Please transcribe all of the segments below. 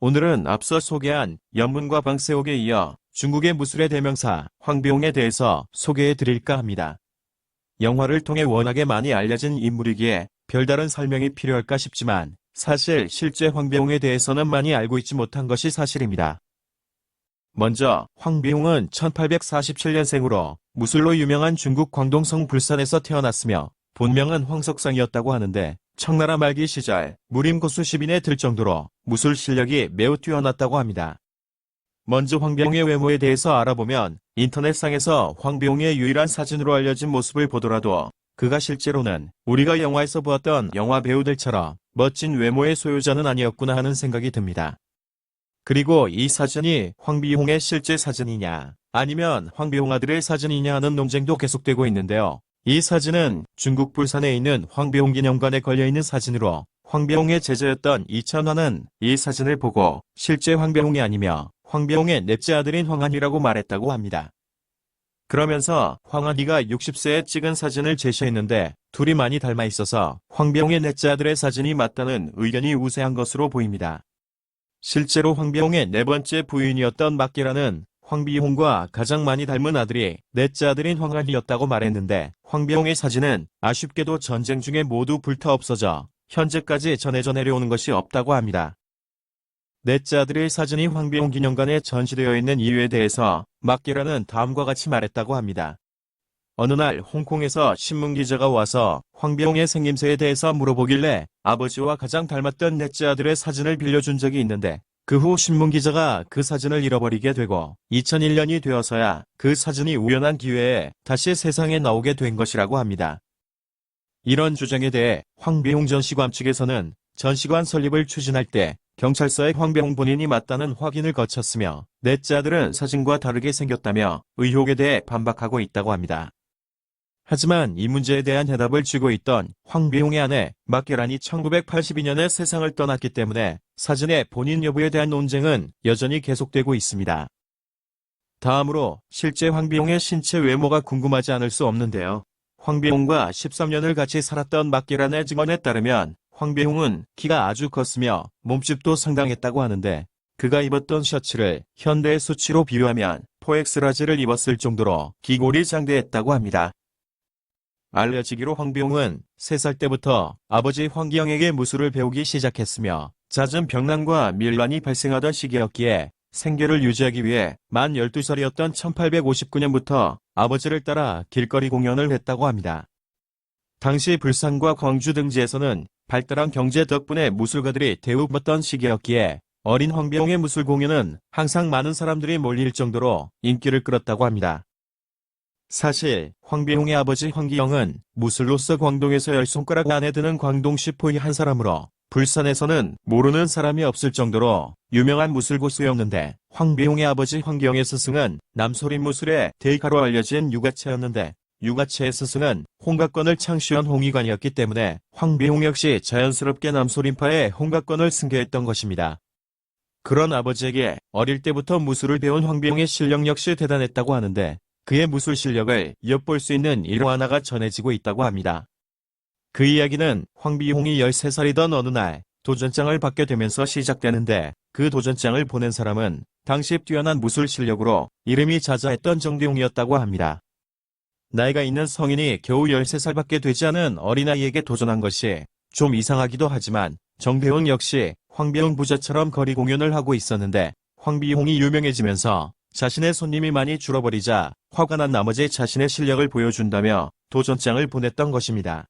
오늘은 앞서 소개한 연문과 방세옥에 이어 중국의 무술의 대명사 황비용에 대해서 소개해 드릴까 합니다. 영화를 통해 워낙에 많이 알려진 인물이기에 별다른 설명이 필요할까 싶지만 사실 실제 황비용에 대해서는 많이 알고 있지 못한 것이 사실입니다. 먼저 황비용은 1847년생으로 무술로 유명한 중국 광동성 불산에서 태어났으며 본명은 황석상이었다고 하는데 청나라 말기 시절 무림고수 10인에 들 정도로 무술 실력이 매우 뛰어났다고 합니다. 먼저 황비용의 외모에 대해서 알아보면 인터넷상에서 황비용의 유일한 사진으로 알려진 모습을 보더라도 그가 실제로는 우리가 영화에서 보았던 영화 배우들처럼 멋진 외모의 소유자는 아니었구나 하는 생각이 듭니다. 그리고 이 사진이 황비용의 실제 사진이냐 아니면 황비용 아들의 사진이냐 하는 논쟁도 계속되고 있는데요. 이 사진은 중국 불산에 있는 황비용 기념관에 걸려있는 사진으로 황비용의 제자였던 이천화는 이 사진을 보고 실제 황비용이 아니며 황비용의 넷째 아들인 황한이라고 말했다고 합니다. 그러면서 황한이가 60세에 찍은 사진을 제시했는데 둘이 많이 닮아 있어서 황비용의 넷째 아들의 사진이 맞다는 의견이 우세한 것으로 보입니다. 실제로 황비용의 네 번째 부인이었던 막계라는 황비용과 가장 많이 닮은 아들이 넷째 아들인 황한이였다고 말했는데 황비용의 사진은 아쉽게도 전쟁 중에 모두 불타 없어져 현재까지 전해져 내려오는 것이 없다고 합니다. 넷째 아들의 사진이 황비용 기념관에 전시되어 있는 이유에 대해서 막계라는 다음과 같이 말했다고 합니다. 어느 날 홍콩에서 신문기자가 와서 황비용의 생김새에 대해서 물어보길래 아버지와 가장 닮았던 넷째 아들의 사진을 빌려준 적이 있는데 그 후 신문기자가 그 사진을 잃어버리게 되고 2001년이 되어서야 그 사진이 우연한 기회에 다시 세상에 나오게 된 것이라고 합니다. 이런 주장에 대해 황비용 전시관 측에서는 전시관 설립을 추진할 때 경찰서에 황비용 본인이 맞다는 확인을 거쳤으며 넷째 아들은 사진과 다르게 생겼다며 의혹에 대해 반박하고 있다고 합니다. 하지만 이 문제에 대한 해답을 쥐고 있던 황비용의 아내 막계란이 1982년에 세상을 떠났기 때문에 사진의 본인 여부에 대한 논쟁은 여전히 계속되고 있습니다. 다음으로 실제 황비용의 신체 외모가 궁금하지 않을 수 없는데요. 황비용과 13년을 같이 살았던 막계란의 증언에 따르면 황비용은 키가 아주 컸으며 몸집도 상당했다고 하는데 그가 입었던 셔츠를 현대의 수치로 비유하면 4X라지를 입었을 정도로 기골이 장대했다고 합니다. 알려지기로 황비용은 3살 때부터 아버지 황기영에게 무술을 배우기 시작했으며 잦은 병난과 밀란이 발생하던 시기였기에 생계를 유지하기 위해 만 12살이었던 1859년부터 아버지를 따라 길거리 공연을 했다고 합니다. 당시 불산과 광주 등지에서는 발달한 경제 덕분에 무술가들이 대우받던 시기였기에 어린 황비용의 무술 공연은 항상 많은 사람들이 몰릴 정도로 인기를 끌었다고 합니다. 사실 황비용의 아버지 황기영은 무술로서 광동에서 10손가락 안에 드는 광동시포의 한 사람으로 불산에서는 모르는 사람이 없을 정도로 유명한 무술고수였는데 황비용의 아버지 황기영의 스승은 남소림 무술의 대가로 알려진 유가채였는데 유가채의 스승은 홍각권을 창시한 홍의관이었기 때문에 황비용 역시 자연스럽게 남소림파의 홍각권을 승계했던 것입니다. 그런 아버지에게 어릴 때부터 무술을 배운 황비용의 실력 역시 대단했다고 하는데 그의 무술 실력을 엿볼 수 있는 일화 하나가 전해지고 있다고 합니다. 그 이야기는 황비용이 13살이던 어느 날 도전장을 받게 되면서 시작되는데 그 도전장을 보낸 사람은 당시 뛰어난 무술 실력으로 이름이 자자했던 정대용이었다고 합니다. 나이가 있는 성인이 겨우 13살밖에 되지 않은 어린아이에게 도전한 것이 좀 이상하기도 하지만 정대용 역시 황비용 부자처럼 거리 공연을 하고 있었는데 황비용이 유명해지면서 자신의 손님이 많이 줄어버리자 화가 난 나머지 자신의 실력을 보여준다며 도전장을 보냈던 것입니다.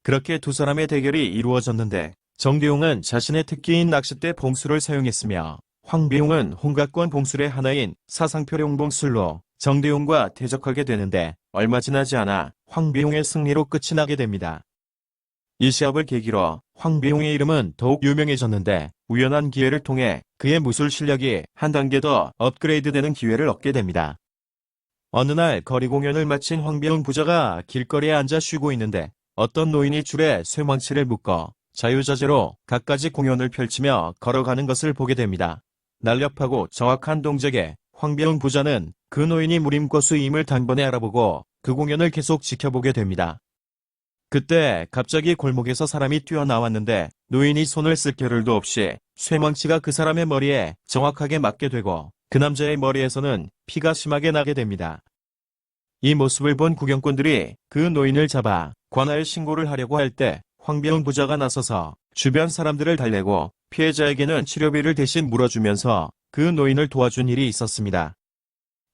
그렇게 두 사람의 대결이 이루어졌는데 정대용은 자신의 특기인 낚싯대 봉수를 사용했으며 황비용은 홍각권 봉술의 하나인 사상표령 봉술로 정대용과 대적하게 되는데 얼마 지나지 않아 황비용의 승리로 끝이 나게 됩니다. 이 시합을 계기로 황비용의 이름은 더욱 유명해졌는데 우연한 기회를 통해 그의 무술 실력이 한 단계 더 업그레이드되는 기회를 얻게 됩니다. 어느 날 거리 공연을 마친 황비용 부자가 길거리에 앉아 쉬고 있는데 어떤 노인이 줄에 쇠망치를 묶어 자유자재로 갖가지 공연을 펼치며 걸어가는 것을 보게 됩니다. 날렵하고 정확한 동작에 황비용 부자는 그 노인이 무림고수임을 단번에 알아보고 그 공연을 계속 지켜보게 됩니다. 그때 갑자기 골목에서 사람이 뛰어나왔는데 노인이 손을 쓸 겨를도 없이 쇠망치가 그 사람의 머리에 정확하게 맞게 되고 그 남자의 머리에서는 피가 심하게 나게 됩니다. 이 모습을 본 구경꾼들이 그 노인을 잡아 관아에 신고를 하려고 할 때 황비용 부자가 나서서 주변 사람들을 달래고 피해자에게는 치료비를 대신 물어주면서 그 노인을 도와준 일이 있었습니다.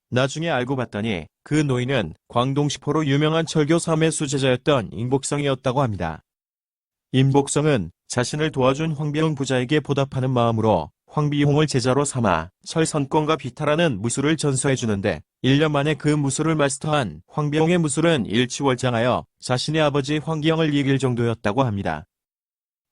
나중에 알고 봤더니 그 노인은 광동시포로 유명한 철교 3회 수제자였던 임복성이었다고 합니다. 임복성은 자신을 도와준 황비용 부자에게 보답하는 마음으로 황비용을 제자로 삼아 철선권과 비탈하는 무술을 전수해주는데 1년 만에 그 무술을 마스터한 황비용의 무술은 일취월장하여 자신의 아버지 황기영을 이길 정도였다고 합니다.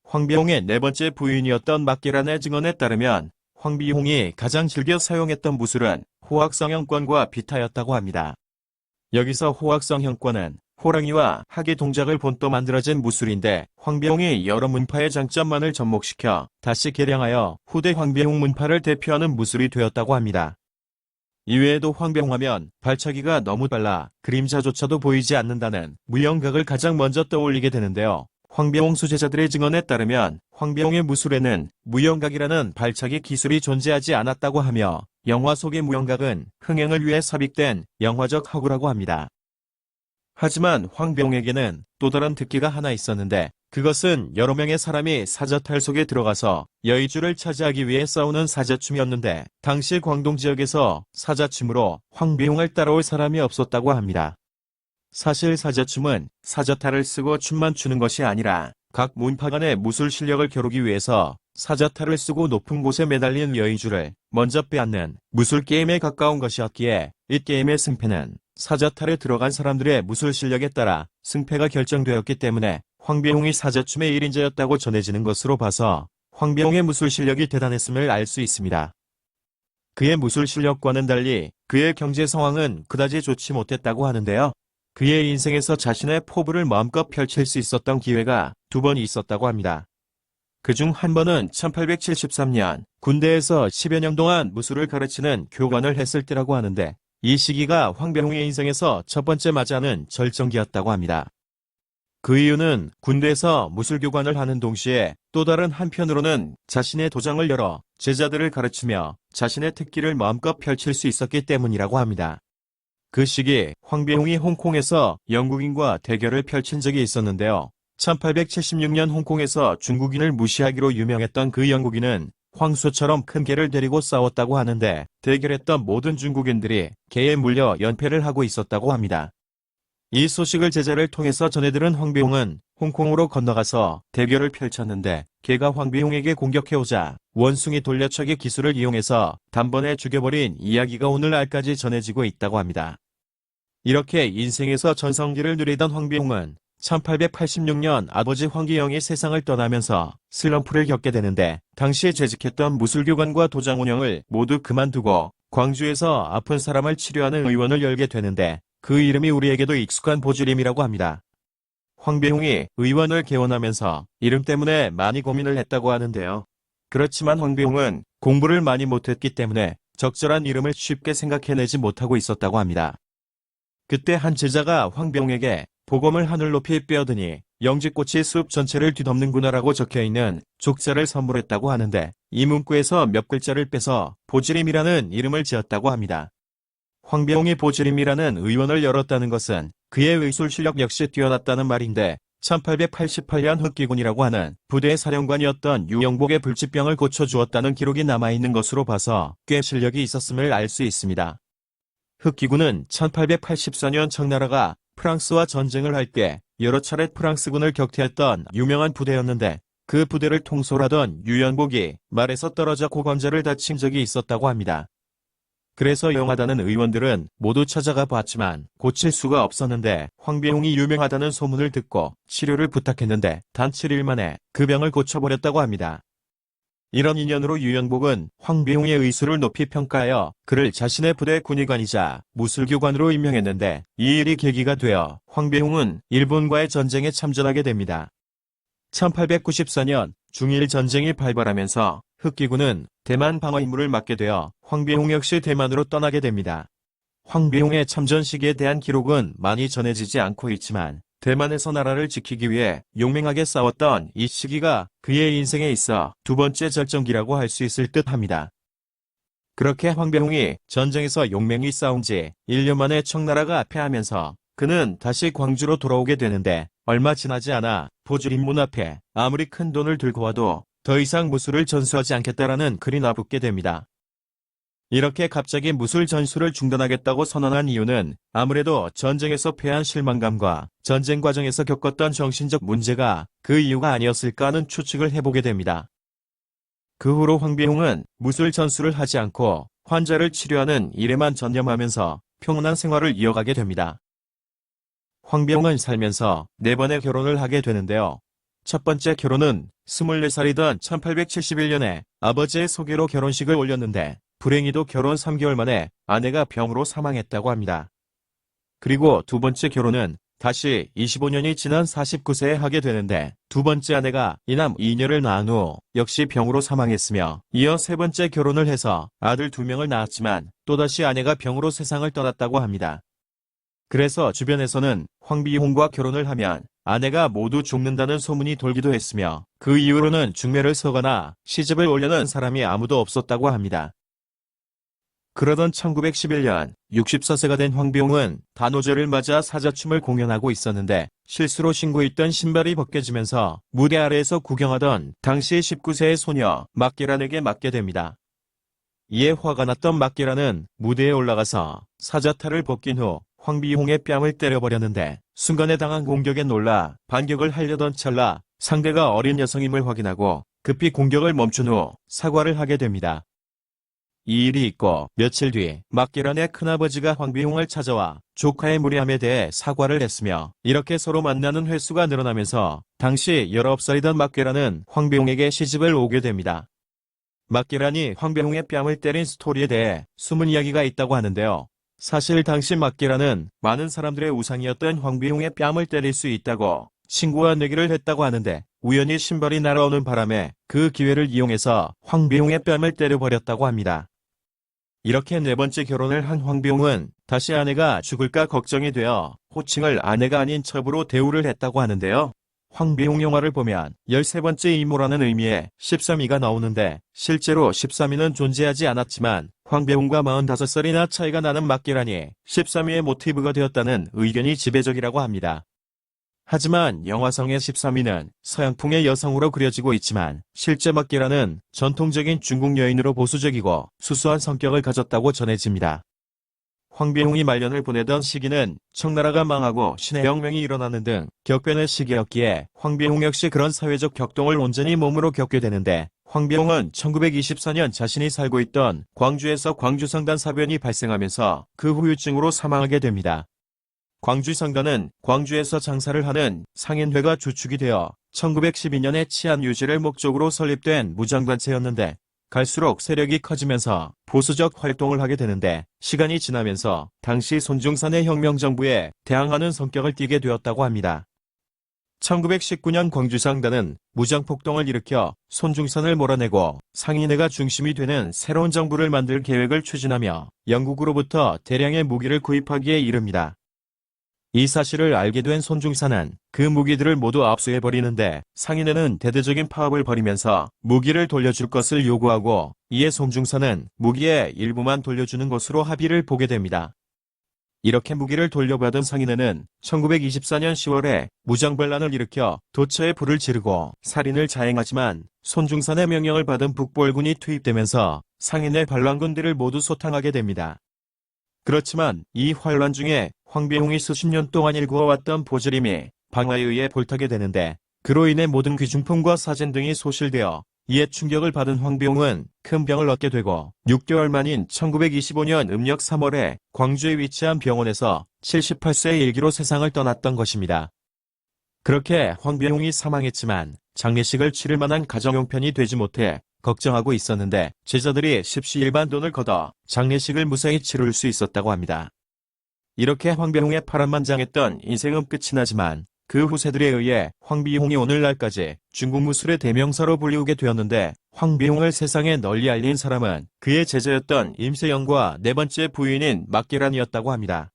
황비용의 네 번째 부인이었던 막계란의 증언에 따르면 황비용이 가장 즐겨 사용했던 무술은 호학성형권과 비타였다고 합니다. 여기서 호학성형권은 호랑이와 하기 동작을 본떠 만들어진 무술인데 황비용이 여러 문파의 장점만을 접목시켜 다시 개량하여 후대 황비용 문파를 대표하는 무술이 되었다고 합니다. 이외에도 황비용하면 발차기가 너무 빨라 그림자조차도 보이지 않는다는 무영각을 가장 먼저 떠올리게 되는데요. 황비용 수제자들의 증언에 따르면 황비용의 무술에는 무영각이라는 발차기 기술이 존재하지 않았다고 하며 영화 속의 무영각은 흥행을 위해 삽입된 영화적 허구라고 합니다. 하지만 황비용에게는 또 다른 특기가 하나 있었는데 그것은 여러 명의 사람이 사자탈 속에 들어가서 여의주를 차지하기 위해 싸우는 사자춤이었는데 당시 광동 지역에서 사자춤으로 황비용을 따라올 사람이 없었다고 합니다. 사실 사자춤은 사자탈을 쓰고 춤만 추는 것이 아니라 각 문파 간의 무술 실력을 겨루기 위해서 사자탈을 쓰고 높은 곳에 매달린 여의주를 먼저 빼앗는 무술 게임에 가까운 것이었기에 이 게임의 승패는 사자탈에 들어간 사람들의 무술 실력에 따라 승패가 결정되었기 때문에 황비용이 사자춤의 1인자였다고 전해지는 것으로 봐서 황비용의 무술 실력이 대단했음을 알 수 있습니다. 그의 무술 실력과는 달리 그의 경제 상황은 그다지 좋지 못했다고 하는데요. 그의 인생에서 자신의 포부를 마음껏 펼칠 수 있었던 기회가 두 번 있었다고 합니다. 그중 한 번은 1873년 군대에서 10여 년 동안 무술을 가르치는 교관을 했을 때라고 하는데 이 시기가 황비용의 인생에서 첫 번째 맞이하는 절정기였다고 합니다. 그 이유는 군대에서 무술교관을 하는 동시에 또 다른 한편으로는 자신의 도장을 열어 제자들을 가르치며 자신의 특기를 마음껏 펼칠 수 있었기 때문이라고 합니다. 그 시기 황비용이 홍콩에서 영국인과 대결을 펼친 적이 있었는데요. 1876년 홍콩에서 중국인을 무시하기로 유명했던 그 영국인은 황소처럼 큰 개를 데리고 싸웠다고 하는데 대결했던 모든 중국인들이 개에 물려 연패를 하고 있었다고 합니다. 이 소식을 제자를 통해서 전해들은 황비용은 홍콩으로 건너가서 대결을 펼쳤는데 개가 황비용에게 공격해오자 원숭이 돌려차기 기술을 이용해서 단번에 죽여버린 이야기가 오늘날까지 전해지고 있다고 합니다. 이렇게 인생에서 전성기를 누리던 황비용은 1886년 아버지 황기영이 세상을 떠나면서 슬럼프를 겪게 되는데 당시에 재직했던 무술교관과 도장 운영을 모두 그만두고 광주에서 아픈 사람을 치료하는 의원을 열게 되는데 그 이름이 우리에게도 익숙한 보지림이라고 합니다. 황비용이 의원을 개원하면서 이름 때문에 많이 고민을 했다고 하는데요. 그렇지만 황비용은 공부를 많이 못했기 때문에 적절한 이름을 쉽게 생각해내지 못하고 있었다고 합니다. 그때 한 제자가 황비용에게 복음을 하늘 높이 빼어드니 영지꽃이 숲 전체를 뒤덮는구나라고 적혀있는 족자를 선물했다고 하는데 이 문구에서 몇 글자를 빼서 보지림이라는 이름을 지었다고 합니다. 황비용이 보지림이라는 의원을 열었다는 것은 그의 의술 실력 역시 뛰어났다는 말인데 1888년 흑기군이라고 하는 부대 사령관이었던 유영복의 불치병을 고쳐주었다는 기록이 남아있는 것으로 봐서 꽤 실력이 있었음을 알 수 있습니다. 흑기군은 1884년 청나라가 프랑스와 전쟁을 할 때 여러 차례 프랑스군을 격퇴했던 유명한 부대였는데 그 부대를 통솔하던 유영복이 말에서 떨어져 고관절을 다친 적이 있었다고 합니다. 그래서 용하다는 의원들은 모두 찾아가 봤지만 고칠 수가 없었는데 황비용이 유명하다는 소문을 듣고 치료를 부탁했는데 단 7일 만에 그 병을 고쳐버렸다고 합니다. 이런 인연으로 유영복은 황비용의 의술을 높이 평가하여 그를 자신의 부대 군의관이자 무술교관으로 임명했는데 이 일이 계기가 되어 황비용은 일본과의 전쟁에 참전하게 됩니다. 1894년 중일 전쟁이 발발하면서 흑기군은 대만 방어 임무를 맡게 되어 황비용 역시 대만으로 떠나게 됩니다. 황비용의 참전 시기에 대한 기록은 많이 전해지지 않고 있지만 대만에서 나라를 지키기 위해 용맹하게 싸웠던 이 시기가 그의 인생에 있어 두 번째 절정기라고 할 수 있을 듯합니다. 그렇게 황배홍이 전쟁에서 용맹히 싸운 지 1년 만에 청나라가 패하면서 그는 다시 광주로 돌아오게 되는데 얼마 지나지 않아 보주림 문 앞에 아무리 큰 돈을 들고 와도 더 이상 무술을 전수하지 않겠다라는 글이 나붙게 됩니다. 이렇게 갑자기 무술 전수를 중단하겠다고 선언한 이유는 아무래도 전쟁에서 패한 실망감과 전쟁 과정에서 겪었던 정신적 문제가 그 이유가 아니었을까 하는 추측을 해보게 됩니다. 그 후로 황배홍은 무술 전수를 하지 않고 환자를 치료하는 일에만 전념하면서 평온한 생활을 이어가게 됩니다. 황배홍은 살면서 4번의 결혼을 하게 되는데요. 첫 번째 결혼은 24살이던 1871년에 아버지의 소개로 결혼식을 올렸는데 불행히도 결혼 3개월 만에 아내가 병으로 사망했다고 합니다. 그리고 두 번째 결혼은 다시 25년이 지난 49세에 하게 되는데 두 번째 아내가 이남 2녀를 낳은 후 역시 병으로 사망했으며 이어 세 번째 결혼을 해서 아들 2명을 낳았지만 또다시 아내가 병으로 세상을 떠났다고 합니다. 그래서 주변에서는 황비홍과 결혼을 하면 아내가 모두 죽는다는 소문이 돌기도 했으며 그 이후로는 중매를 서거나 시집을 올려는 사람이 아무도 없었다고 합니다. 그러던 1911년 64세가 된 황비홍은 단오절을 맞아 사자춤을 공연하고 있었는데 실수로 신고 있던 신발이 벗겨지면서 무대 아래에서 구경하던 당시 19세의 소녀 막계란에게 맞게 됩니다. 이에 화가 났던 막계란은 무대에 올라가서 사자탈을 벗긴 후 황비홍의 뺨을 때려버렸는데 순간에 당한 공격에 놀라 반격을 하려던 찰나 상대가 어린 여성임을 확인하고 급히 공격을 멈춘 후 사과를 하게 됩니다. 이 일이 있고 며칠 뒤 막계란의 큰아버지가 황비홍을 찾아와 조카의 무례함에 대해 사과를 했으며 이렇게 서로 만나는 횟수가 늘어나면서 당시 19살이던 막계란은 황비홍에게 시집을 오게 됩니다. 막계란이 황비홍의 뺨을 때린 스토리에 대해 숨은 이야기가 있다고 하는데요. 사실 당시 막계란은 많은 사람들의 우상이었던 황비홍의 뺨을 때릴 수 있다고 친구와 내기를 했다고 하는데 우연히 신발이 날아오는 바람에 그 기회를 이용해서 황비홍의 뺨을 때려버렸다고 합니다. 이렇게 네 번째 결혼을 한 황비홍은 다시 아내가 죽을까 걱정이 되어 호칭을 아내가 아닌 첩으로 대우를 했다고 하는데요. 황비홍 영화를 보면 13번째 이모라는 의미의 13위가 나오는데 실제로 13위는 존재하지 않았지만 황비홍과 45살이나 차이가 나는 막계란이 13위의 모티브가 되었다는 의견이 지배적이라고 합니다. 하지만 영화성의 13위는 서양풍의 여성으로 그려지고 있지만 실제 막계란은 전통적인 중국 여인으로 보수적이고 수수한 성격을 가졌다고 전해집니다. 황비홍이 말년을 보내던 시기는 청나라가 망하고 신의 혁명이 일어나는 등 격변의 시기였기에 황비홍 역시 그런 사회적 격동을 온전히 몸으로 겪게 되는데 황비홍은 1924년 자신이 살고 있던 광주에서 광주성단사변이 발생하면서 그 후유증으로 사망하게 됩니다. 광주성단은 광주에서 장사를 하는 상인회가 주축이 되어 1912년에 치안 유지를 목적으로 설립된 무장단체였는데 갈수록 세력이 커지면서 보수적 활동을 하게 되는데 시간이 지나면서 당시 손중산의 혁명정부에 대항하는 성격을 띠게 되었다고 합니다. 1919년 광주성단은 무장폭동을 일으켜 손중산을 몰아내고 상인회가 중심이 되는 새로운 정부를 만들 계획을 추진하며 영국으로부터 대량의 무기를 구입하기에 이릅니다. 이 사실을 알게 된 손중산은 그 무기들을 모두 압수해버리는데 상인회는 대대적인 파업을 벌이면서 무기를 돌려줄 것을 요구하고 이에 손중산은 무기의 일부만 돌려주는 것으로 합의를 보게 됩니다. 이렇게 무기를 돌려받은 상인회는 1924년 10월에 무장반란을 일으켜 도처에 불을 지르고 살인을 자행하지만 손중산의 명령을 받은 북부얼군이 투입되면서 상인회 반란군들을 모두 소탕하게 됩니다. 그렇지만 이 환란 중에 황비홍이 수십 년 동안 일구어왔던 보즈림이 방화에 의해 볼타게 되는데 그로 인해 모든 귀중품과 사진 등이 소실되어 이에 충격을 받은 황비홍은 큰 병을 얻게 되고 6개월 만인 1925년 음력 3월에 광주에 위치한 병원에서 78세의 일기로 세상을 떠났던 것입니다. 그렇게 황비홍이 사망했지만 장례식을 치를 만한 가정형편이 되지 못해 걱정하고 있었는데 제자들이 십시일반 돈을 걷어 장례식을 무사히 치룰 수 있었다고 합니다. 이렇게 황비홍의 파란만장했던 인생은 끝이 나지만 그 후세들에 의해 황비홍이 오늘날까지 중국 무술의 대명사로 불리우게 되었는데 황비홍을 세상에 널리 알린 사람은 그의 제자였던 임세영과 네 번째 부인인 막계란이었다고 합니다.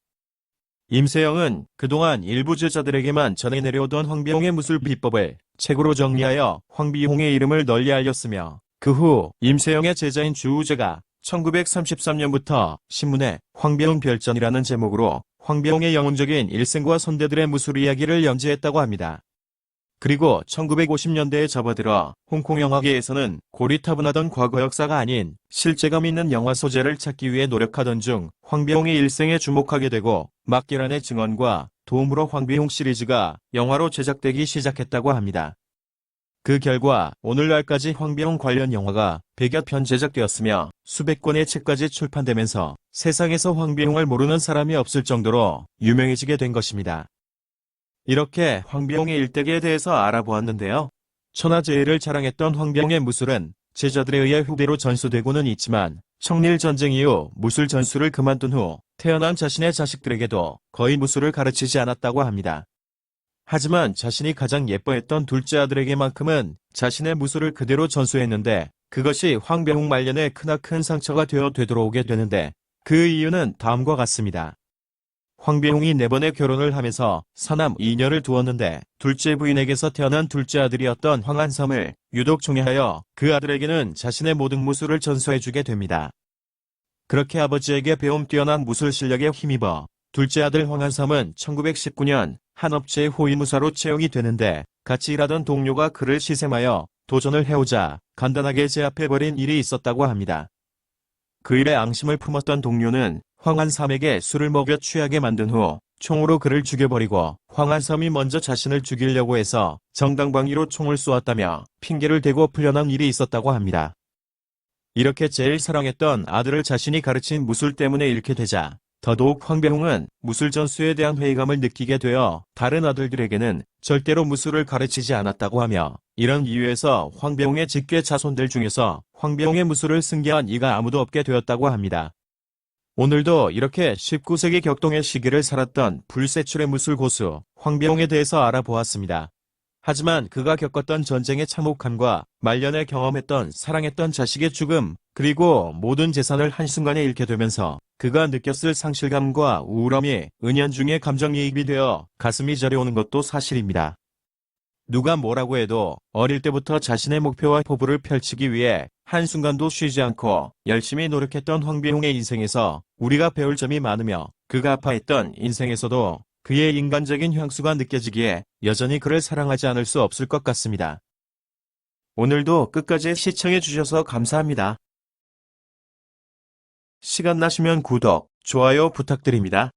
임세영은 그동안 일부 저자들에게만 전해 내려오던 황비홍의 무술 비법을 책으로 정리하여 황비홍의 이름을 널리 알렸으며, 그 후 임세영의 제자인 주우재가 1933년부터 신문에 황비홍 별전이라는 제목으로 황비홍의 영웅적인 일생과 선대들의 무술 이야기를 연재했다고 합니다. 그리고 1950년대에 접어들어 홍콩 영화계에서는 고리타분하던 과거 역사가 아닌 실제감 있는 영화 소재를 찾기 위해 노력하던 중 황비홍의 일생에 주목하게 되고 막계란의 증언과 도움으로 황비홍 시리즈가 영화로 제작되기 시작했다고 합니다. 그 결과 오늘날까지 황비홍 관련 영화가 100여 편 제작되었으며 수백 권의 책까지 출판되면서 세상에서 황비홍을 모르는 사람이 없을 정도로 유명해지게 된 것입니다. 이렇게 황비홍의 일대기에 대해서 알아보았는데요. 천하제일을 자랑했던 황비홍의 무술은 제자들에 의해 후대로 전수되고는 있지만 청일전쟁 이후 무술 전수를 그만둔 후 태어난 자신의 자식들에게도 거의 무술을 가르치지 않았다고 합니다. 하지만 자신이 가장 예뻐했던 둘째 아들에게만큼은 자신의 무술을 그대로 전수했는데 그것이 황비홍 말년에 크나큰 상처가 되어 되돌아오게 되는데 그 이유는 다음과 같습니다. 황비홍이 4번의 결혼을 하면서 사남 2녀를 두었는데 둘째 부인에게서 태어난 둘째 아들이었던 황한섬을 유독 종애하여 그 아들에게는 자신의 모든 무술을 전수해주게 됩니다. 그렇게 아버지에게 배움 뛰어난 무술 실력에 힘입어 둘째 아들 황한섬은 1919년 한 업체의 호위무사로 채용이 되는데 같이 일하던 동료가 그를 시샘하여 도전을 해오자 간단하게 제압해버린 일이 있었다고 합니다. 그 일에 앙심을 품었던 동료는 황한섬에게 술을 먹여 취하게 만든 후 총으로 그를 죽여버리고 황한섬이 먼저 자신을 죽이려고 해서 정당방위로 총을 쏘았다며 핑계를 대고 풀려난 일이 있었다고 합니다. 이렇게 제일 사랑했던 아들을 자신이 가르친 무술 때문에 잃게 되자 더더욱 황비홍은 무술 전수에 대한 회의감을 느끼게 되어 다른 아들들에게는 절대로 무술을 가르치지 않았다고 하며 이런 이유에서 황비홍의 직계 자손들 중에서 황비홍의 무술을 승계한 이가 아무도 없게 되었다고 합니다. 오늘도 이렇게 19세기 격동의 시기를 살았던 불세출의 무술 고수 황비홍에 대해서 알아보았습니다. 하지만 그가 겪었던 전쟁의 참혹함과 말년에 경험했던 사랑했던 자식의 죽음, 그리고 모든 재산을 한순간에 잃게 되면서 그가 느꼈을 상실감과 우울함이 은연중에 감정이입이 되어 가슴이 저려오는 것도 사실입니다. 누가 뭐라고 해도 어릴 때부터 자신의 목표와 포부를 펼치기 위해 한순간도 쉬지 않고 열심히 노력했던 황비홍의 인생에서 우리가 배울 점이 많으며 그가 아파했던 인생에서도 그의 인간적인 향수가 느껴지기에 여전히 그를 사랑하지 않을 수 없을 것 같습니다. 오늘도 끝까지 시청해주셔서 감사합니다. 시간 나시면 구독, 좋아요 부탁드립니다.